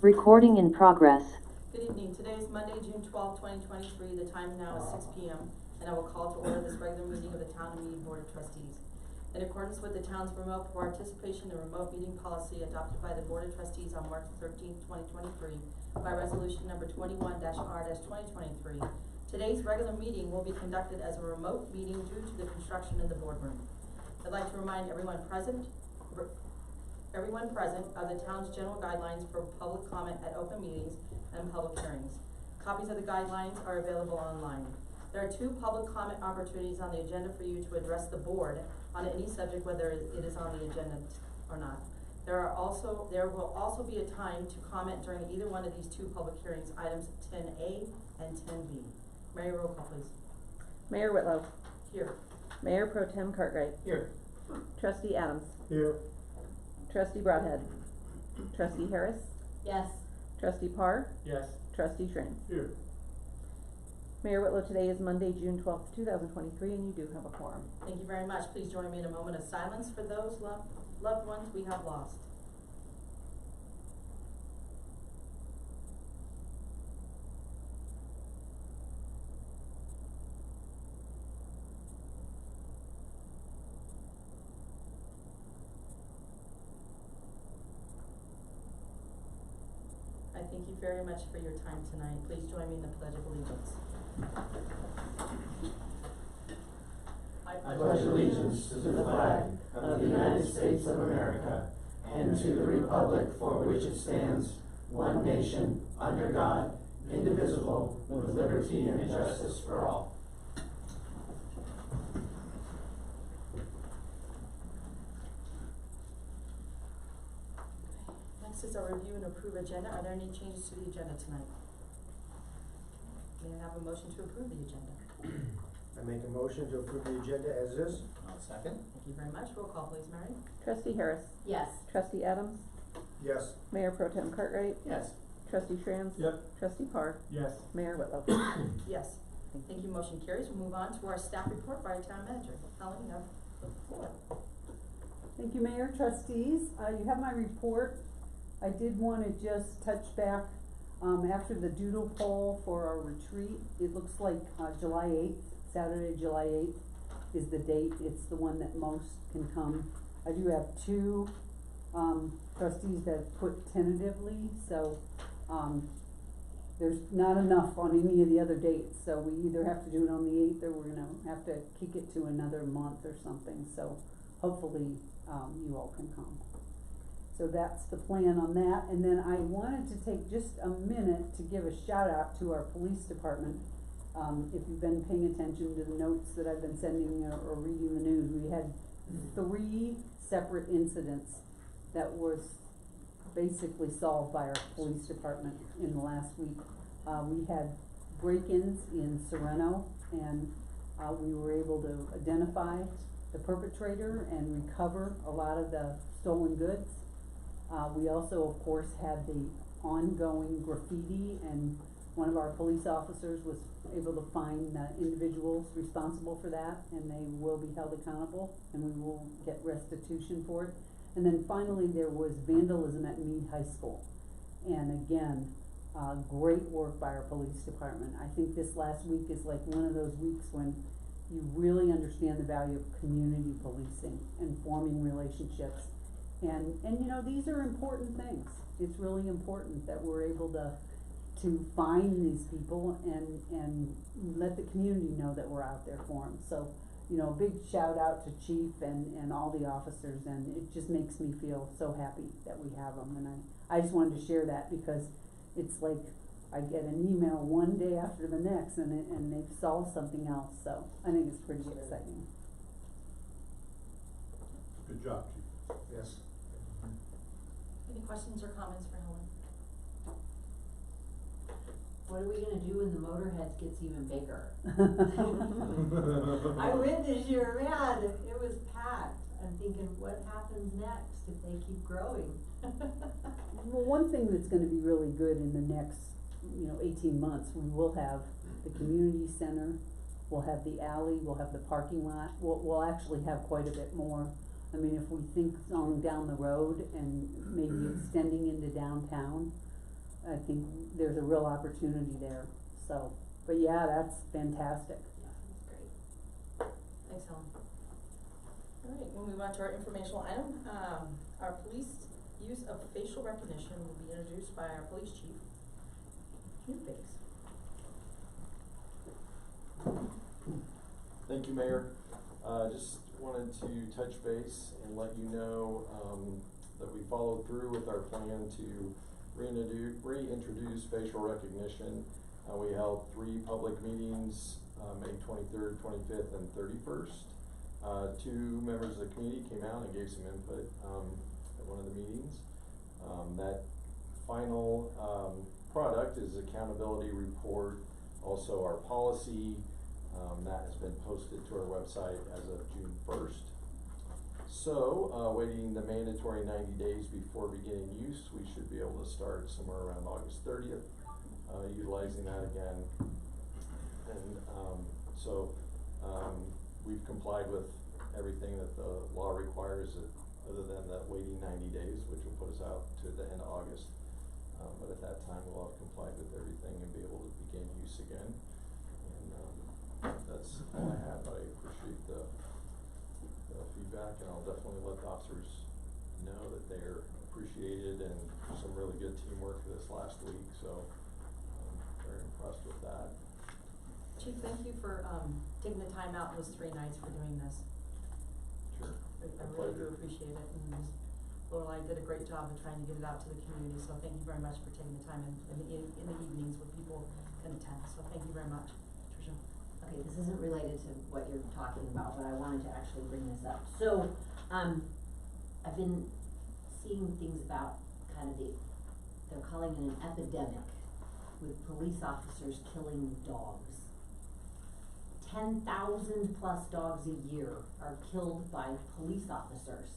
Recording in progress. Good evening. Today is Monday, June 12, 2023. The time now is 6 p.m. and I will call to order this regular meeting of the Town of Mead Board of Trustees. In accordance with the town's remote participation and remote meeting policy adopted by the Board of Trustees on March 13, 2023 by resolution number 21-R-2023, today's regular meeting will be conducted as a remote meeting due to the construction in the boardroom. I'd like to remind everyone present of the town's general guidelines for public comment at open meetings and public hearings. Copies of the guidelines are available online. There are 2 public comment opportunities on the agenda for you to address the board on any subject, whether it is on the agenda or not. There will also be a time to comment during either one of these 2 public hearings, items 10A and 10B. Mary, roll call please. Mayor Whitlow. Here. Mayor Pro Tem Cartwright. Here. Trustee Adams. Here. Trustee Broadhead. Trustee Harris. Yes. Trustee Parr. Yes. Trustee Schranz. Here. Mayor Whitlow, today is Monday, June 12th, 2023, and you do have a quorum. Thank you very much. Please join me in a moment of silence for those loved ones we have lost. I thank you very much for your time tonight. Please join me in the Pledge of Allegiance. I pledge allegiance to the flag of the United States of America and to the republic for which it stands, one nation, under God, indivisible, with liberty and justice for all. Next is our review and approve agenda. Are there any changes to the agenda tonight? May I have a motion to approve the agenda? I make a motion to approve the agenda as is. I'll second. Thank you very much. Roll call please, Mary. Trustee Harris. Yes. Trustee Adams. Yes. Mayor Pro Tem Cartwright. Yes. Trustee Schranz. Yep. Trustee Parr. Yes. Mayor Whitlow. Yes. Thank you. Motion carries. We'll move on to our staff report by our town manager. Helen, you have the floor. Thank you, Mayor, trustees. You have my report. I did want to just touch back after the doodle poll for our retreat. It looks like July 8th, Saturday, July 8th is the date. It's the one that most can come. I do have 2 trustees that put tentatively, so there's not enough on any of the other dates. So we either have to do it on the 8th or we're going to have to kick it to another month or something. So hopefully you all can come. So that's the plan on that. And then I wanted to take just a minute to give a shout out to our police department. If you've been paying attention to the notes that I've been sending or reading the news, we had 3 separate incidents that was basically solved by our police department in the last week. We had break-ins in Sereno, and we were able to identify the perpetrator and recover a lot of the stolen goods. We also, of course, had the ongoing graffiti, and one of our police officers was able to find individuals responsible for that, and they will be held accountable, and we will get restitution for it. And then finally, there was vandalism at Mead High School. And again, great work by our police department. I think this last week is like one of those weeks when you really understand the value of community policing and forming relationships. And you know, these are important things. It's really important that we're able to find these people and let the community know that we're out there for them. So, you know, a big shout out to Chief and all the officers, and it just makes me feel so happy that we have them. And I just wanted to share that because it's like I get an email one day after the next and they've solved something else. So I think it's pretty exciting. Good job, Chief. Yes. Any questions or comments for Helen? What are we gonna do when the Motorhead gets even bigger? I went this year, man, it was packed. I'm thinking, what happens next if they keep growing? Well, one thing that's gonna be really good in the next, 18 months, we will have the community center, we'll have the alley, we'll have the parking lot, we'll actually have quite a bit more. I mean, if we think on down the road and maybe extending into downtown, I think there's a real opportunity there, so, but yeah, that's fantastic. Yeah, that's great. Thanks, Helen. All right, we'll move on to our informational item. Our police use of facial recognition will be introduced by our police chief, Newface. Thank you, Mayor. Just wanted to touch base and let you know, that we followed through with our plan to reintroduce facial recognition. We held 3 public meetings, May 23rd, 25th, and 31st. 2 members of the community came out and gave some input, at one of the meetings. That final, product is accountability report, also our policy, that has been posted to our website as of June 1st. So, waiting the mandatory 90 days before beginning use, we should be able to start somewhere around August 30th, utilizing that again. And, we've complied with everything that the law requires, other than that waiting 90 days, which will put us out to the end of August. But at that time, we'll have complied with everything and be able to begin use again. And, that's all I have. I appreciate the feedback, and I'll definitely let the officers know that they're appreciated, and some really good teamwork this last week, so very impressed with that. Chief, thank you for, taking the time out those 3 nights for doing this. Sure. I My really do pleasure. appreciate it, and Lorelei did a great job of trying to get it out to the community, so thank you very much for taking the time in the evenings where people can attend, so thank you very much. Tricia? Okay, this isn't related to what you're talking about, but I wanted to actually bring this up. So, I've been seeing things about kind of they're calling it an epidemic with police officers killing dogs. 10,000 plus dogs a year are killed by police officers.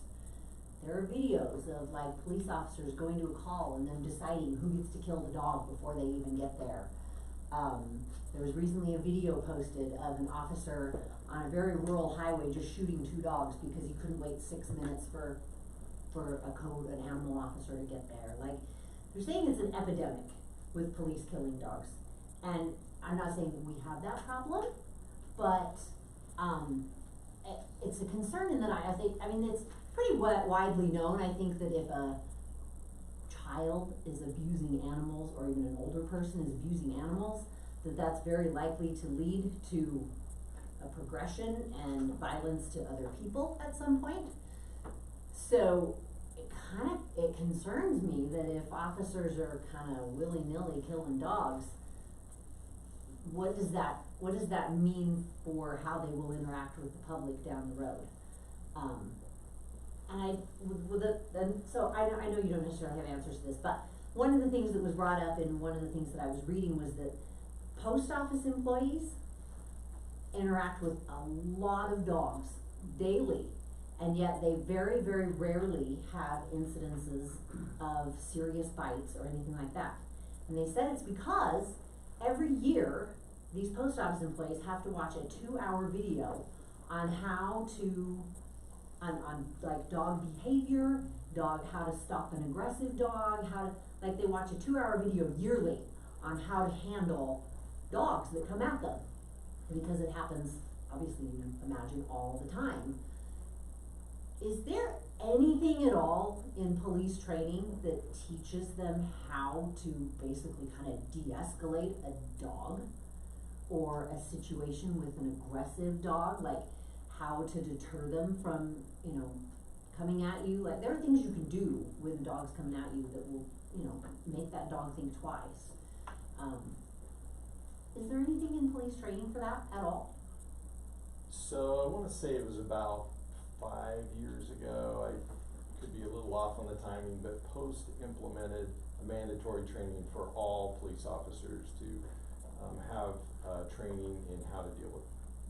There are videos of like police officers going to a call and then deciding who gets to kill the dog before they even get there. There was recently a video posted of an officer on a very rural highway just shooting 2 dogs because he couldn't wait 6 minutes for an animal officer to get there. Like, they're saying it's an epidemic with police killing dogs. And I'm not saying that we have that problem, but, it's a concern in that I think, I mean, it's pretty widely known. I think that if a child is abusing animals, or even an older person is abusing animals, that's very likely to lead to a progression and violence to other people at some point. So it concerns me that if officers are kind of willy-nilly killing dogs, what does that mean for how they will interact with the public down the road? So I know you don't necessarily have answers to this, but one of the things that was brought up in one of the things that I was reading was that post office employees interact with a lot of dogs daily, and yet they very, very rarely have incidences of serious bites or anything like that. And they said it's because every year these post office employees have to watch a 2-hour video on how to, on like dog behavior, how to stop an aggressive dog, like they watch a 2-hour video yearly on how to handle dogs that come at them, because it happens, obviously, you can imagine, all the time. Is there anything at all in police training that teaches them how to basically kind of de-escalate a dog or a situation with an aggressive dog, like how to deter them from, coming at you? Like, there are things you can do when the dog's coming at you that will, make that dog think twice. Is there anything in police training for that at all? So I wanna say it was about 5 years ago, I could be a little off on the timing, but Post implemented a mandatory training for all police officers to have training in how to deal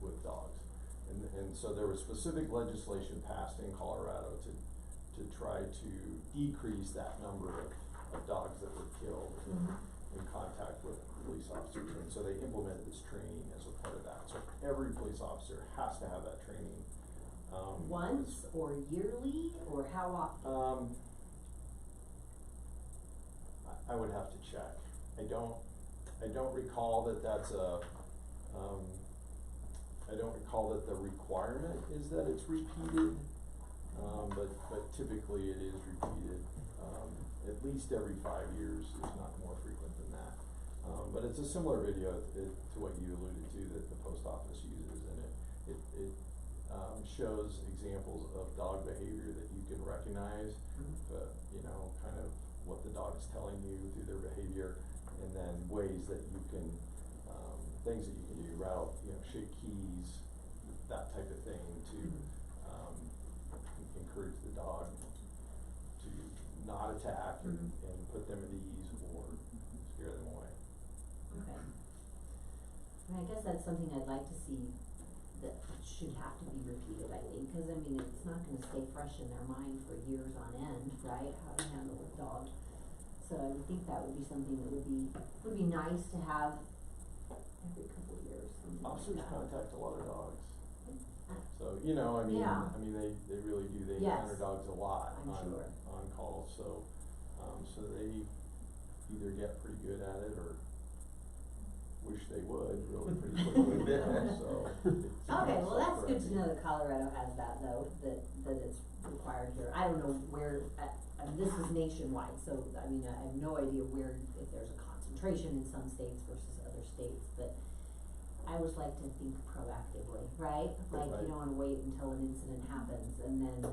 with dogs. And so there was specific legislation passed in Colorado to try to decrease that number of dogs that were killed in contact with police officers. And so they implemented this training as a part of that. So every police officer has to have that training. Once or yearly, or how often? I I would have to check. I don't recall that that's I don't recall that the requirement is that it's repeated, but typically it is repeated, at least every 5 years, if not more frequent than that. But it's a similar video to what you alluded to that the post office uses, and it shows examples of dog behavior that you can recognize, you know, kind of what the dog is telling you through their behavior, and then ways that you can, things that you can do, rattle, you know, shake keys, that type of thing to, encourage the dog to not attack and put them at ease or scare them away. Okay. I mean, I guess that's something I'd like to see that should have to be repeated, I think, cause I mean, it's not gonna stay fresh in their mind for years on end, right, how to handle a dog. So I would think that would be something that would be nice to have every couple of years, something like Officers that. contact a lot of dogs. So, you know, I mean, Yeah. they really do, they Yes. encounter dogs a lot I'm sure. on call, so they either get pretty good at it or wish they would really pretty quickly, you know, so. it's Okay, well, that's good to self-correcting. know that Colorado has that though, that it's required here. I don't know where, I mean, this is nationwide, so, I mean, I have no idea where, if there's a concentration in some states versus other states, but I always like to think proactively, right? Like, Right. you don't wanna wait until an incident happens and then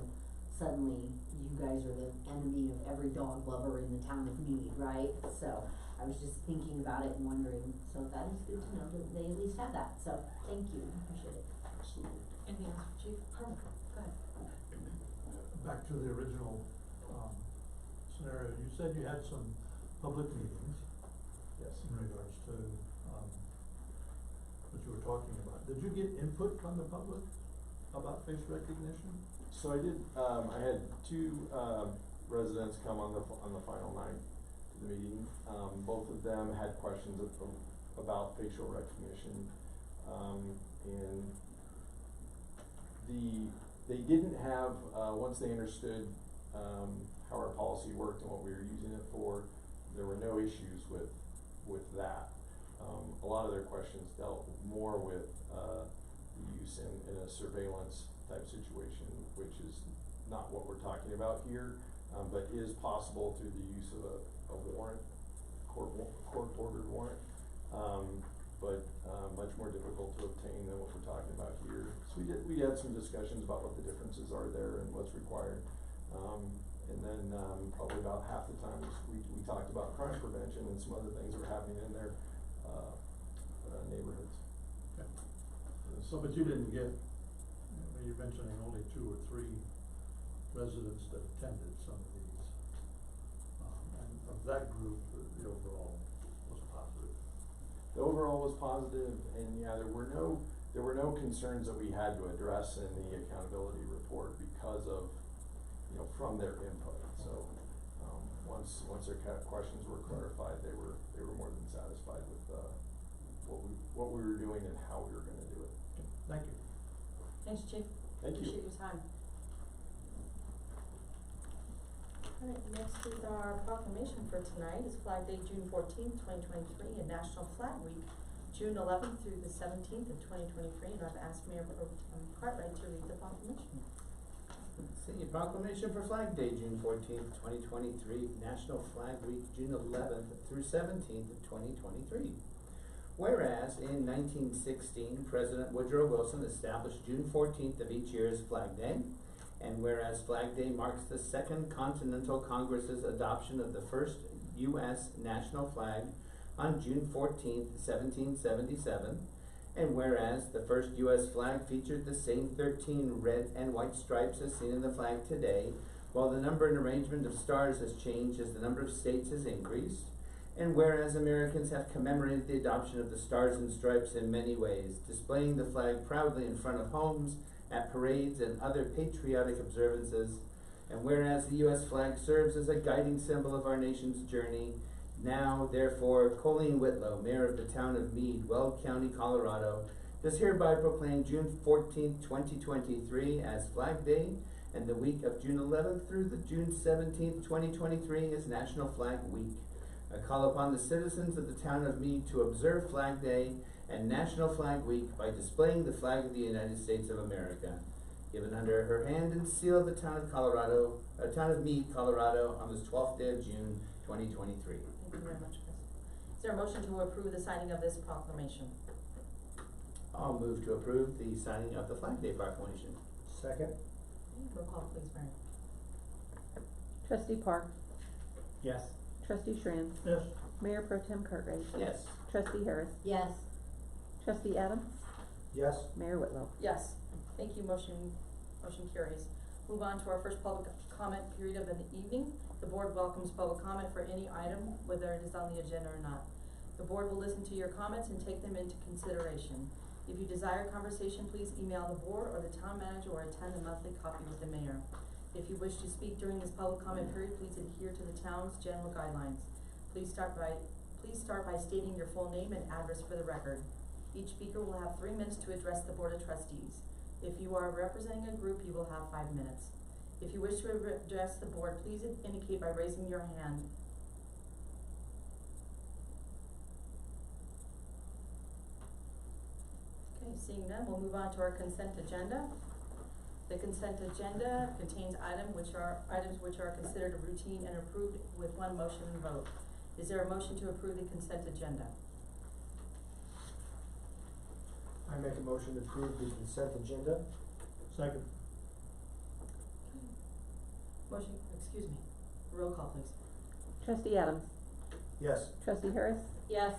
suddenly you guys are the enemy of every dog lover in the town of Mead, right? So, I was just thinking about it and wondering, so that is good to know that they at least have that, so, thank you, I appreciate it. Absolutely. Anything else, Chief? Go ahead. Back to the original, scenario, you said you had some public meetings Yes. in regards to, what you were talking about. Did you get input from the public about face recognition? So I did, I had two, residents come on the final night to the meeting. Both of them had questions about facial recognition. And they didn't have, once they understood, how our policy worked and what we were using it for, there were no issues with that. A lot of their questions dealt more with, the use in a surveillance type situation, which is not what we're talking about here, but is possible through the use of a warrant, court-ordered warrant. But much more difficult to obtain than what we're talking about here. So we had some discussions about what the differences are there and what's required. And then, probably about half the time we talked about crime prevention and some other things that were happening in their, neighborhoods. Okay. So, but you didn't get, I mean, you're mentioning only 2 or 3 residents that attended some of these. And of that group, the overall was positive. The overall was positive, and yeah, there were no concerns that we had to address in the accountability report because of, you know, from their input. So, once their questions were clarified, they were more than satisfied with, what we were doing and how we were gonna do it. Okay, thank you. Thanks, Chief. Thank you. Appreciate your time. Alright, next is our proclamation for tonight is Flag Day, June 14th, 2023, and National Flag Week, June 11th through the 17th of 2023, and I've asked Mayor Pro Tem Cartwright to read the proclamation. See, proclamation for Flag Day, June 14th, 2023, National Flag Week, June 11th through 17th of 2023. Whereas in 1916, President Woodrow Wilson established June 14th of each year as Flag Day, and whereas Flag Day marks the Second Continental Congress's adoption of the first U.S. national flag on June 14th, 1777, and whereas the first U.S. flag featured the same 13 red and white stripes as seen in the flag today, while the number and arrangement of stars has changed as the number of states has increased, and whereas Americans have commemorated the adoption of the stars and stripes in many ways, displaying the flag proudly in front of homes, at parades, and other patriotic observances, and whereas the U.S. flag serves as a guiding symbol of our nation's journey, now, therefore, Colleen Whitlow, Mayor of the town of Mead, Weld County, Colorado, does hereby proclaim June 14th, 2023 as Flag Day, and the week of June 11th through the June 17th, 2023 as National Flag Week. I call upon the citizens of the town of Mead to observe Flag Day and National Flag Week by displaying the flag of the United States of America, given under her hand and seal of the town of Mead, Colorado, on this 12th day of June, 2023. Thank you very much, Chris. Is there a motion to approve the signing of this proclamation? I'll move to approve the signing of the Flag Day proclamation. Second? Roll call, please, Mary. Trustee Park, Yes. Trustee Schranz, Yes. Mayor Pro Tem Cartwright, Yes. Trustee Harris, Yes. Trustee Adams, Yes. Mayor Whitlow. Yes, thank you, motion carries. Move on to our first public comment period of the evening. The board welcomes public comment for any item, whether it is on the agenda or not. The board will listen to your comments and take them into consideration. If you desire conversation, please email the board or the town manager or attend a monthly coffee with the mayor. If you wish to speak during this public comment period, please adhere to the town's general guidelines. Please start by stating your full name and address for the record. Each speaker will have 3 minutes to address the Board of Trustees. If you are representing a group, you will have 5 minutes. If you wish to address the board, please indicate by raising your hand. Okay, seeing none, we'll move on to our consent agenda. The consent agenda contains items which are considered routine and approved with one motion and vote. Is there a motion to approve the consent agenda? I make a motion to approve the consent agenda. Second. Motion, excuse me, roll call please. Trustee Adams, Yes. Trustee Harris, Yes.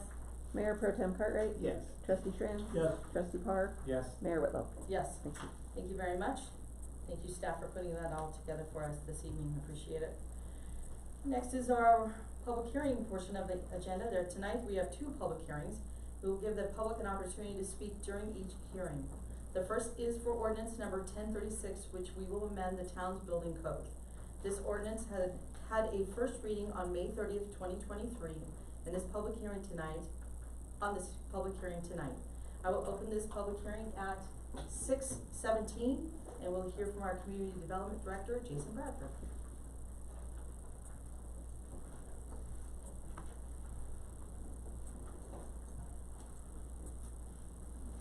Mayor Pro Tem Cartwright, Yes. Trustee Schranz, Yes. Trustee Park, Yes. Mayor Whitlow. Yes, Thank you. thank you very much. Thank you staff for putting that all together for us this evening, appreciate it. Next is our public hearing portion of the agenda. Tonight we have 2 public hearings. We will give the public an opportunity to speak during each hearing. The first is for ordinance number 1036, which we will amend the town's building code. This ordinance had a first reading on May 30th, 2023, and this public hearing tonight, I will open this public hearing at 6:17, and we'll hear from our Community Development Director, Jason Bradford.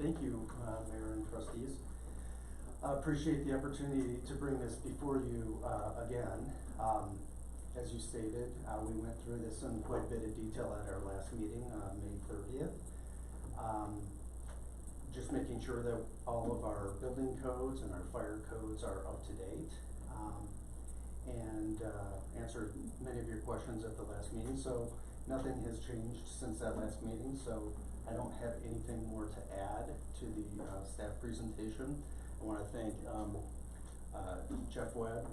Thank you, Mayor and trustees. I appreciate the opportunity to bring this before you again. As you stated, we went through this in quite a bit of detail at our last meeting on May 30th. Just making sure that all of our building codes and our fire codes are up to date. And answered many of your questions at the last meeting. So nothing has changed since that last meeting, so I don't have anything more to add to the staff presentation. I want to thank Jeff Webb,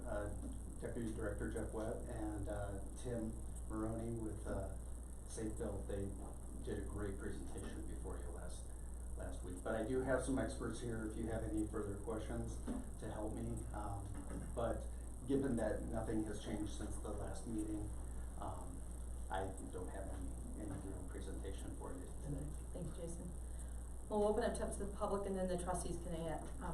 Deputy Director Jeff Webb, and Tim Maroney with Safe Build. They did a great presentation before you last week. But I do have some experts here if you have any further questions to help me. But given that nothing has changed since the last meeting, I don't have any real presentation for you today. Thank you, Jason. We'll open it up to the public and then the trustees can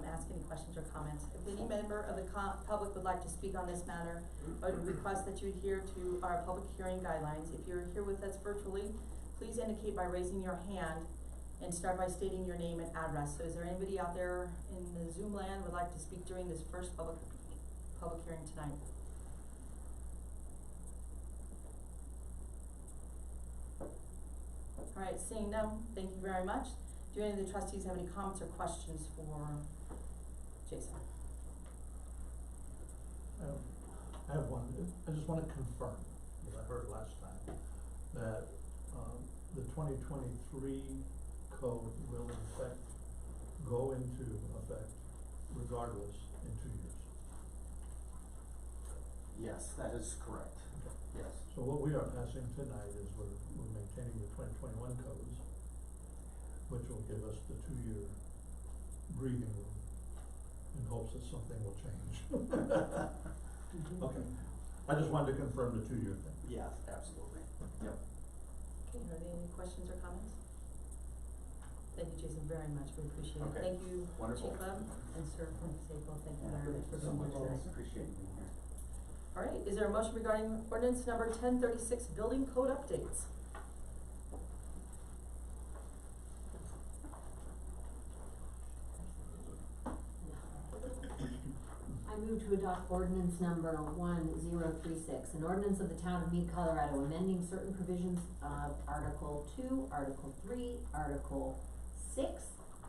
ask any questions or comments. If any member of the public would like to speak on this matter, I would request that you adhere to our public hearing guidelines. If you're here with us virtually, please indicate by raising your hand and start by stating your name and address. So is there anybody out there in the Zoom land would like to speak during this first public hearing tonight? All right, seeing none, thank you very much. Do any of the trustees have any comments or questions for Jason? I have one. I just want to confirm, as I heard last time, that the 2023 code will in fact go into effect regardless in 2 years. Yes, that is correct. Okay. Yes. So what we are passing tonight is we're maintaining the 2021 codes, which will give us the 2-year breathing room in hopes that something will change. Okay, I just wanted to confirm the 2-year thing. Yes, absolutely. Yep. Okay, are there any questions or comments? Thank you, Jason, very much, we appreciate it. Okay. Thank you, Wonderful. Chief Webb and Sir from Safewell, thank you Yeah, very much for being here today. Appreciate you being here. Alright, is there a motion regarding ordinance number 1036, building code updates? I move to adopt ordinance number 1036, an ordinance of the town of Mead, Colorado, amending certain provisions of Article 2, Article 3, Article 6,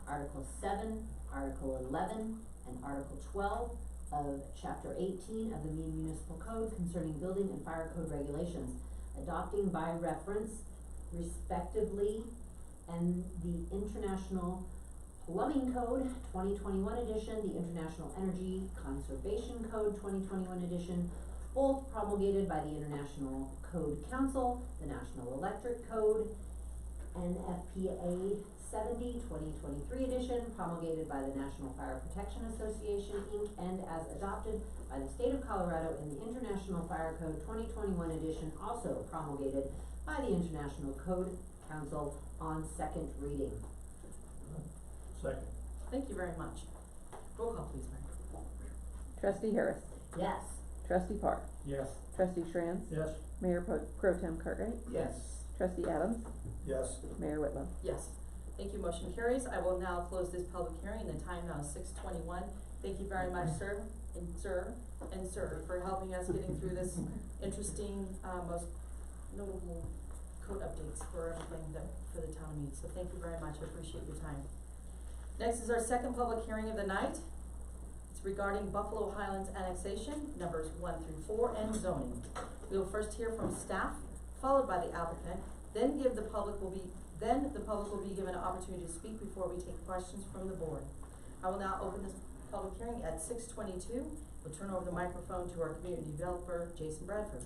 Article 7, Article 11, and Article 12 of Chapter 18 of the Mead Municipal Code concerning building and fire code regulations, adopting by reference respectively and the International Plumbing Code 2021 edition, the International Energy Conservation Code 2021 edition, both promulgated by the International Code Council, the National Electric Code, NFPA 70 2023 edition, promulgated by the National Fire Protection Association, Inc., and as adopted by the State of Colorado in the International Fire Code 2021 edition, also promulgated by the International Code Council on second reading. Second. Thank you very much. Roll call please, Mary. Trustee Harris. Yes. Trustee Parr. Yes. Trustee Schranz. Yes. Mayor Pro Tem Cartwright. Yes. Trustee Adams. Yes. Mayor Whitlow. Yes. Thank you, motion carries. I will now close this public hearing. The time now is 6:21. Thank you very much, sir, for helping us getting through this interesting, most notable code updates for everything for the town of Mead. So thank you very much. I appreciate your time. Next is our second public hearing of the night. It's regarding Buffalo Highlands annexation, numbers 1 through 4, and zoning. We will first hear from staff, followed by the applicant, then the public will be given an opportunity to speak before we take questions from the board. I will now open this public hearing at 6:22. We'll turn over the microphone to our community developer, Jason Bradford.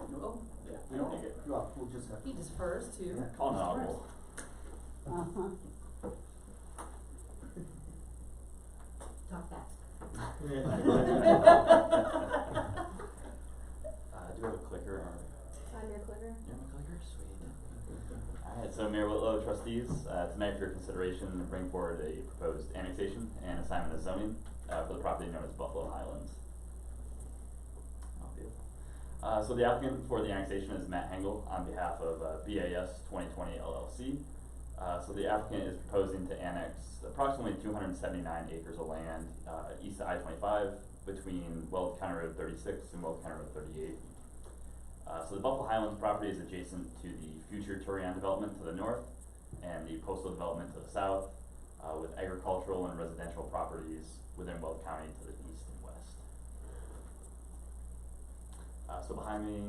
Oh, Yeah, we don't get, well, we'll just have to. he defers to. Yeah. Call an audible. Uh-huh. Talk fast. Do you have a clicker or? I'm your clicker. You have a clicker? Sweet. Alright, so Mayor Whitlow, trustees, tonight for your consideration, bring forward a proposed annexation and assignment of zoning, for the property known as Buffalo Highlands. So the applicant for the annexation is Matt Hengel on behalf of BAS 2020 LLC. So the applicant is proposing to annex approximately 279 acres of land east of I-25 between Weld County Road 36 and Weld County Road 38. So the Buffalo Highlands property is adjacent to the future Turion development to the north and the postal development to the south, with agricultural and residential properties within Weld County to the east and west. So behind me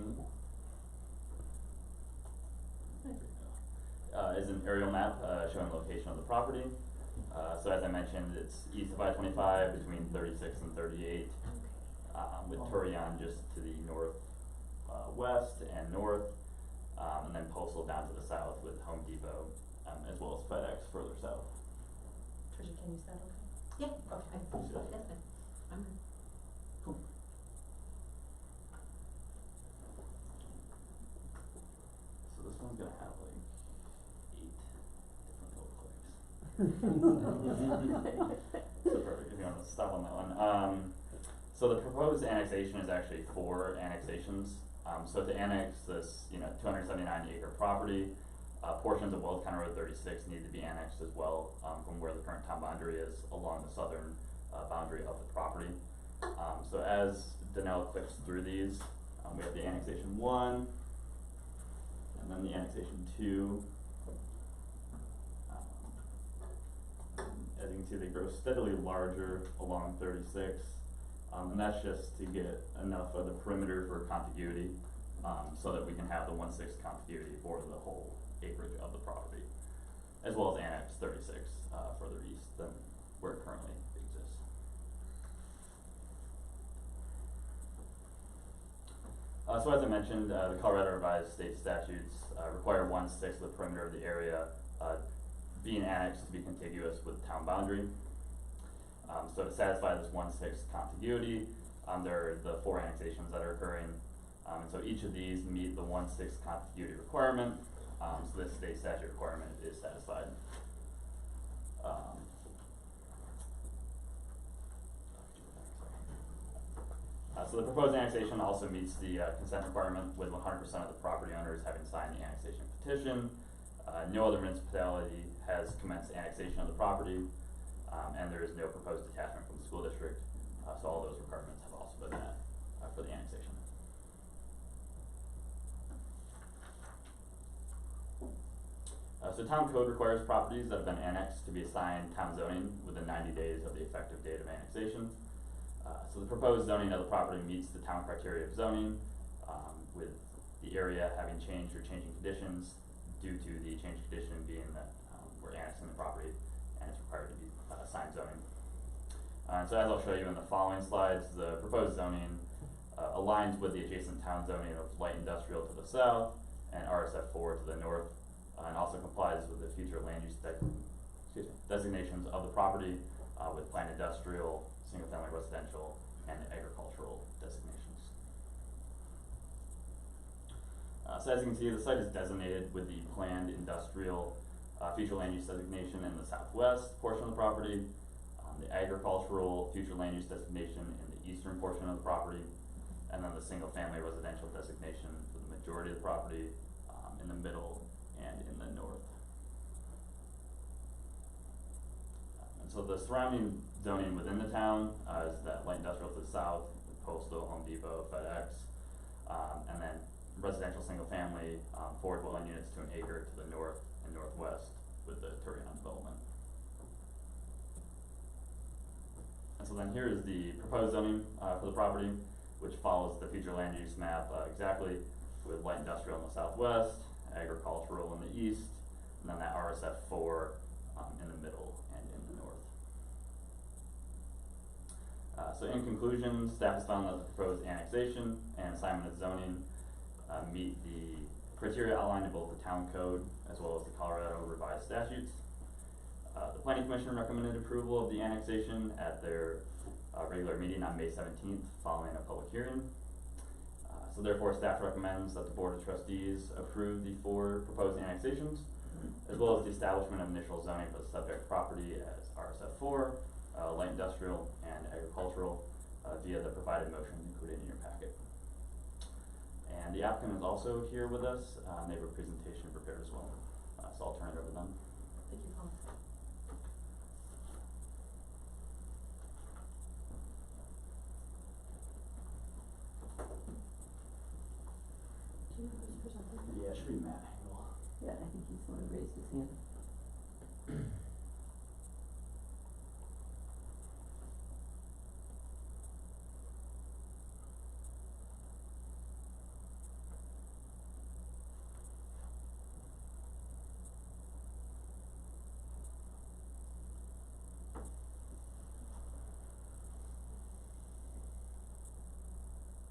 is an aerial map showing the location of the property. So as I mentioned, it's east of I-25 between 36 and 38, with Turion just to the north, west and north, and then postal down to the south with Home Depot, as well as FedEx further south. Tricia, can you stand okay? Yeah, Okay. that's fine. I'm good. Cool. So this one's gonna have like 8 different little clicks. So perfect, if you wanna stop on that one. So the proposed annexation is actually 4 annexations. So to annex this, 279 acre property, portions of Weld County Road 36 need to be annexed as well, from where the current town boundary is along the southern boundary of the property. So as Danelle clicks through these, we have the annexation 1, and then the annexation 2. As you can see, they grow steadily larger along 36. And that's just to get enough of the perimeter for contiguity, so that we can have the 1/6 contiguity for the whole acreage of the property, as well as annex 36 further east than where it currently exists. So as I mentioned, the Colorado Revised State Statutes require 1/6 of the perimeter of the area being annexed to be contiguous with the town boundary. So to satisfy this 1/6 contiguity, there are the 4 annexations that are occurring, and so each of these meet the 1/6 contiguity requirement. So this state statute requirement is satisfied. So the proposed annexation also meets the consent requirement with 100% of the property owners having signed the annexation petition. No other municipality has commenced annexation of the property, and there is no proposed detachment from the school district. So all those requirements have also been met for the annexation. So town code requires properties that have been annexed to be assigned town zoning within 90 days of the effective date of annexation. So the proposed zoning of the property meets the town criteria of zoning, with the area having changed or changing conditions due to the changed condition being that we're annexing the property and it's required to be assigned zoning. So as I'll show you in the following slides, the proposed zoning aligns with the adjacent town zoning of light industrial to the south and RSF4 to the north, and also complies with the future land use designations of the property with planned industrial, single-family residential, and agricultural designations. So as you can see, the site is designated with the planned industrial future land use designation in the southwest portion of the property, the agricultural future land use designation in the eastern portion of the property, and then the single-family residential designation for the majority of the property in the middle and in the north. And so the surrounding zoning within the town is that light industrial to the south, Postal, Home Depot, FedEx, and then residential single family, 4 dwelling units to an acre to the north and northwest with the Turion development. And so then here is the proposed zoning for the property, which follows the future land use map exactly, with light industrial in the southwest, agricultural in the east, and then that RSF4 in the middle and in the north. So in conclusion, staff has found that the proposed annexation and assignment of zoning meet the criteria outlined in both the town code as well as the Colorado revised statutes. The Planning Commission recommended approval of the annexation at their regular meeting on May 17th following a public hearing. So therefore, staff recommends that the Board of Trustees approve the 4 proposed annexations, as well as the establishment of initial zoning for the subject property as RSF4, light industrial, and agricultural via the provided motions included in your packet. And the applicant is also here with us. They have a presentation prepared as well. So I'll turn it over to them. Thank you, Paul. Yeah, it should be Matt Engel. Yeah, I think he's the one who raised his hand.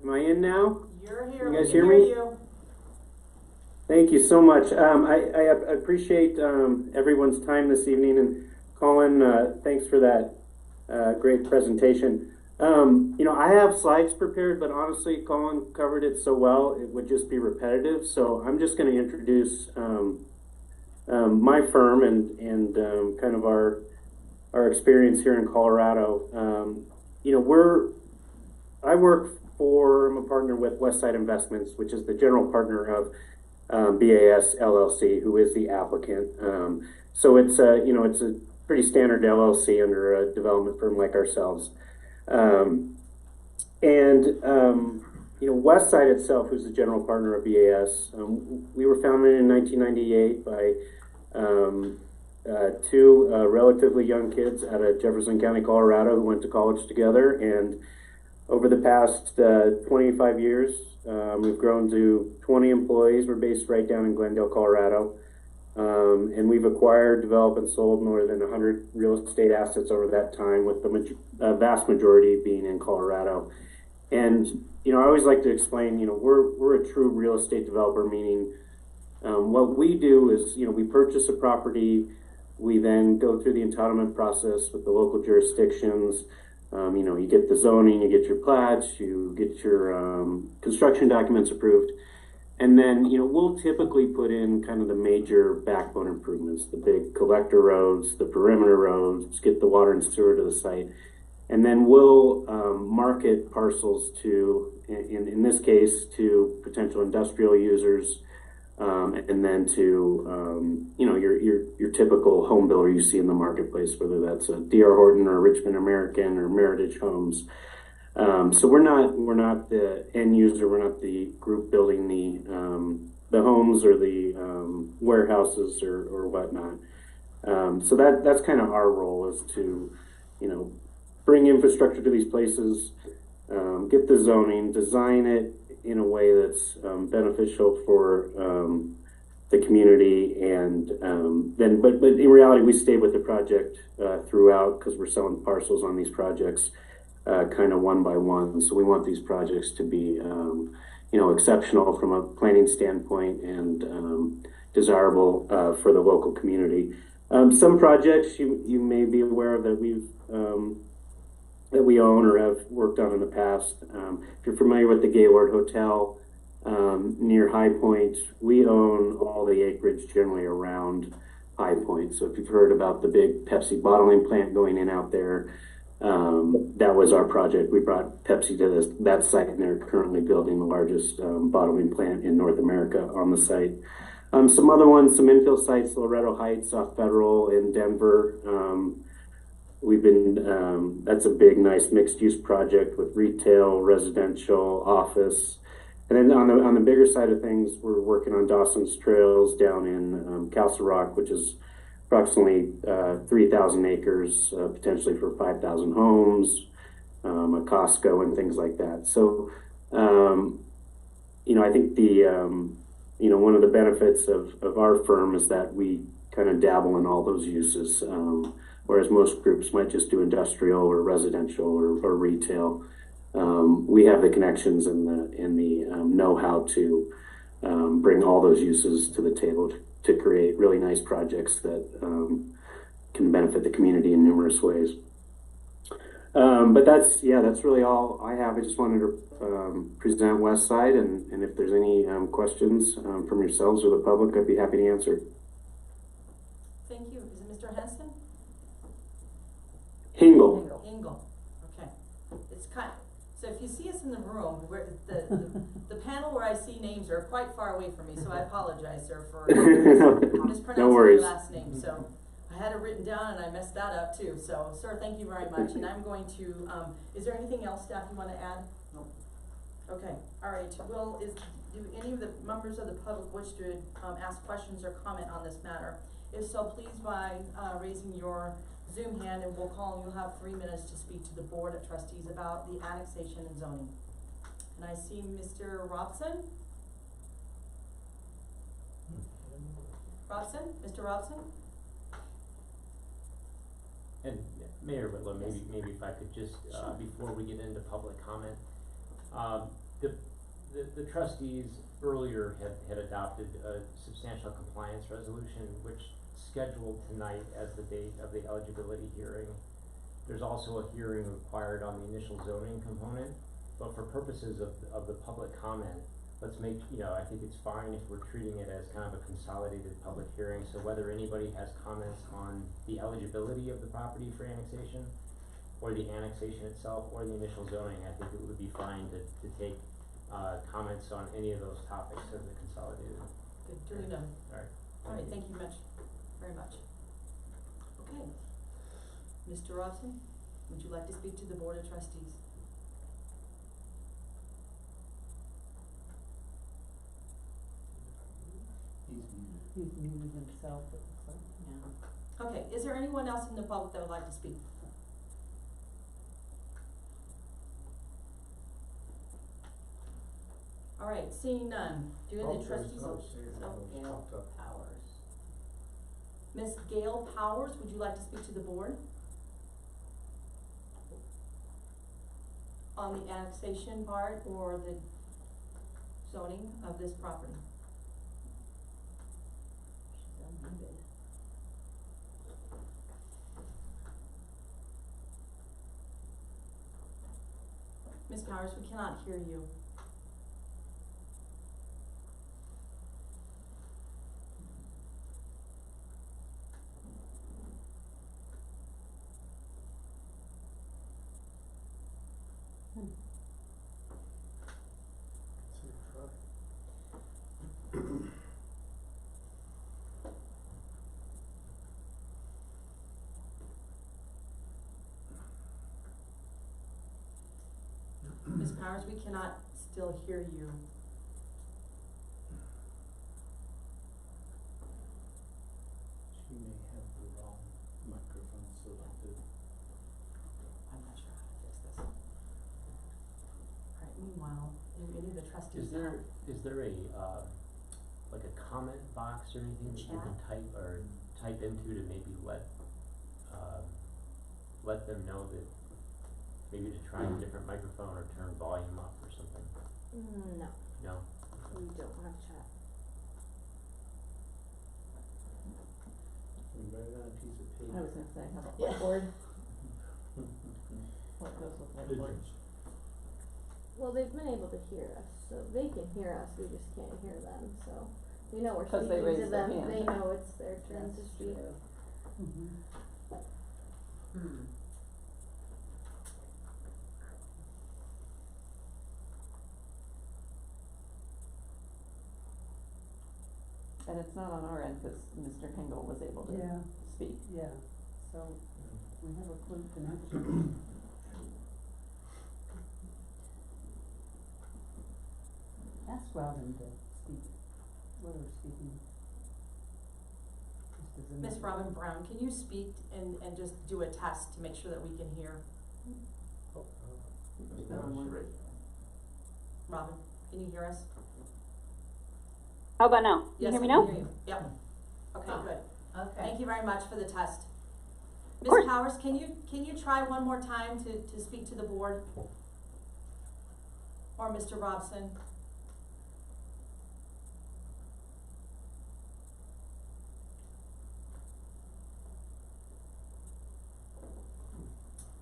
Am I in now? You're here. You guys We hear can me? you. Thank you so much. I appreciate everyone's time this evening, and Colin, thanks for that great presentation. You know, I have slides prepared, but honestly, Colin covered it so well, it would just be repetitive. So I'm just going to introduce my firm and kind of our experience here in Colorado. You know, I'm a partner with Westside Investments, which is the general partner of BAS LLC, who is the applicant. So it's it's a pretty standard LLC under a development firm like ourselves. You know, Westside itself, who's the general partner of BAS, we were founded in 1998 by 2 relatively young kids out of Jefferson County, Colorado, who went to college together. And over the past 25 years, we've grown to 20 employees. We're based right down in Glendale, Colorado. And we've acquired, developed, and sold more than 100 real estate assets over that time, with the vast majority being in Colorado. And, you know, I always like to explain, you know, we're a true real estate developer, meaning what we do is, you know, we purchase a property, we then go through the entitlement process with the local jurisdictions. You know, you get the zoning, you get your plats, you get your construction documents approved. And then, you know, we'll typically put in kind of the major backbone improvements, the big collector roads, the perimeter roads, get the water and sewer to the site. And then we'll market parcels to, in this case, to potential industrial users, and then to your typical home builder you see in the marketplace, whether that's a D.R. Horton or Richmond American or Meritage Homes. So we're not the end user. We're not the group building the homes or the warehouses or whatnot. So that's kind of our role, is to bring infrastructure to these places, get the zoning, design it in a way that's beneficial for the community, and then but in reality we stay with the project throughout, because we're selling parcels on these projects kind of one by one. So we want these projects to be exceptional from a planning standpoint and desirable for the local community. Some projects you may be aware of that we own or have worked on in the past. If you're familiar with the Gaylord Hotel near High Point, we own all the acreage generally around High Point. So if you've heard about the big Pepsi bottling plant going in out there, that was our project. We brought Pepsi to that site, and they're currently building the largest bottling plant in North America on the site. Some other ones, some infill sites, Loretto Heights off Federal in Denver. We've been, that's a big, nice mixed-use project with retail, residential, office. And then on the bigger side of things, we're working on Dawson's Trails down in Castle Rock, which is approximately 3,000 acres, potentially for 5,000 homes, a Costco and things like that. So, I think one of the benefits of our firm is that we kind of dabble in all those uses, whereas most groups might just do industrial or residential or retail. We have the connections and the know-how to bring all those uses to the table to create really nice projects that can benefit the community in numerous ways. But that's really all I have. I just wanted to present Westside, and if there's any questions from yourselves or the public, I'd be happy to answer. Thank you. Is it Mr. Henson? Hingle. Hingle. Okay. It's kind. So if you see us in the room, where the panel where I see names are quite far away from me, so I apologize, sir, for mispronouncing No worries. your last name. So I had it written down and I messed that up too. So, sir, thank you very much. And I'm going to. Is there anything else, staff, you want to add? No. Okay. All right. Well, do any of the members of the public wish to ask questions or comment on this matter? If so, please by raising your Zoom hand, and we'll call, and you'll have 3 minutes to speak to the Board of Trustees about the annexation and zoning. And I see Mr. Robson. Mr. Robson? And Mayor Whitlow, maybe if I could just, before we get into public comment, the trustees earlier had adopted a substantial compliance resolution, which scheduled tonight as the date of the eligibility hearing. There's also a hearing required on the initial zoning component, but for purposes of the public comment, let's make, I think it's fine if we're treating it as kind of a consolidated public hearing. So whether anybody has comments on the eligibility of the property for annexation, or the annexation itself, or the initial zoning, I think it would be fine to take comments on any of those topics as a consolidated. Good, duly noted. All right, thank you very much. Okay. Mr. Robson, would you like to speak to the Board of Trustees? He's muted himself, it looks like. Yeah. Okay, is there anyone else in the public that would like to speak? All right, seeing none, do the trustees? Gail Powers. Miss Gail Powers, would you like to speak to the board? On the annexation part or the zoning of this property? She's unmuted. Ms. Powers, we cannot hear you. Ms. Powers, we cannot still hear you. She may have the wrong microphone selected. I'm not sure how to fix this. Alright, meanwhile, any of the trustees. Is there a, like a comment box or anything that you Chat? can type into to maybe let them know that maybe to try a different microphone or turn volume up or something? No, No? we don't have chat. We write it on a piece of paper. I was gonna say, have a Yeah. whiteboard. What goes with whiteboard? Pigeons. Well, they've been able to hear us, so they can hear us, we just can't hear them, so they know we're 'Cause they speaking to raise their them, hand. they know it's their turn to That's speak. true. And it's not on our end, cause Mr. Hengel was able to Yeah. speak. Yeah, so we have a good connection. Ask Robin to speak, let her speaking. Just as a Miss note. Robin Brown, can you speak and just do a test to make sure that we can hear? Robin, can you hear us? How about now? Yes, Can you hear me I now? can hear you. Yep. Okay, good. Okay. Thank you very much for the test. Ms. course. Powers, can you try one more time to speak to the board? Or Mr. Robson?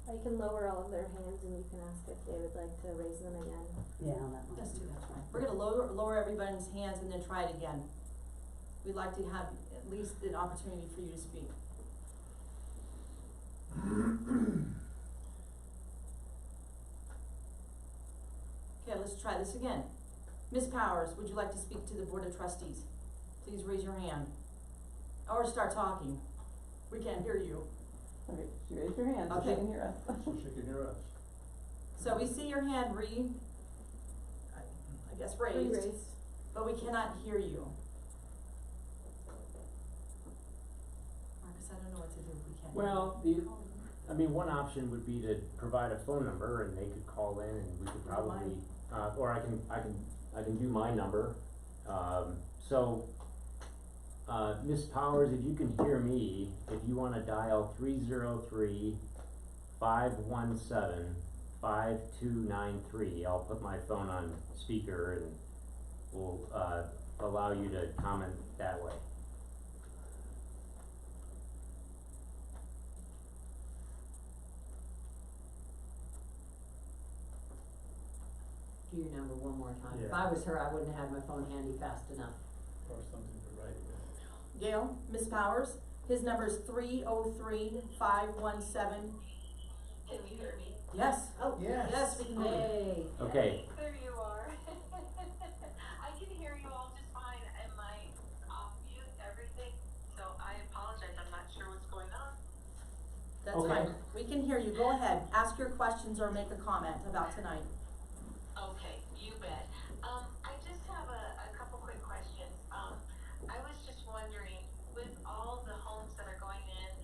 I can lower all of their hands and you can ask if they would like to raise them again. Yeah, that might Let's be. do that, right. We're gonna lower everybody's hands and then try it again. We'd like to have at least an opportunity for you to speak. Okay, let's try this again. Ms. Powers, would you like to speak to the Board of Trustees? Please raise your hand. Or start talking. We can't hear you. Okay, she raised her hand, so she Okay. can hear us. So she can hear us. So we see your hand I guess raised, Raised. but we cannot hear you. Marcus, I don't know what to do if we can't hear you. Well, one option would be to provide a phone number and they could call in and we could probably, or I can do my number. Ms. Powers, if you can hear me, if you wanna dial 303-517-5293, I'll put my phone on speaker and we'll, allow you to comment that way. Do your number one more time. If Yeah. I was her, I wouldn't have my phone handy fast enough. Or something to write with. Gail, Ms. Powers, his number is 303-517. Can you hear me? Yes. Oh, Yes. Yes, we can hear you. Hey. Okay. There you are. I can hear you all just fine, and my off mute everything, so I apologize, I'm not sure what's going on. That's Okay. fine. We can hear you. Go ahead. Ask your questions or make a comment about tonight. Okay, you bet. I just have a couple quick questions. I was just wondering, with all the homes that are going in,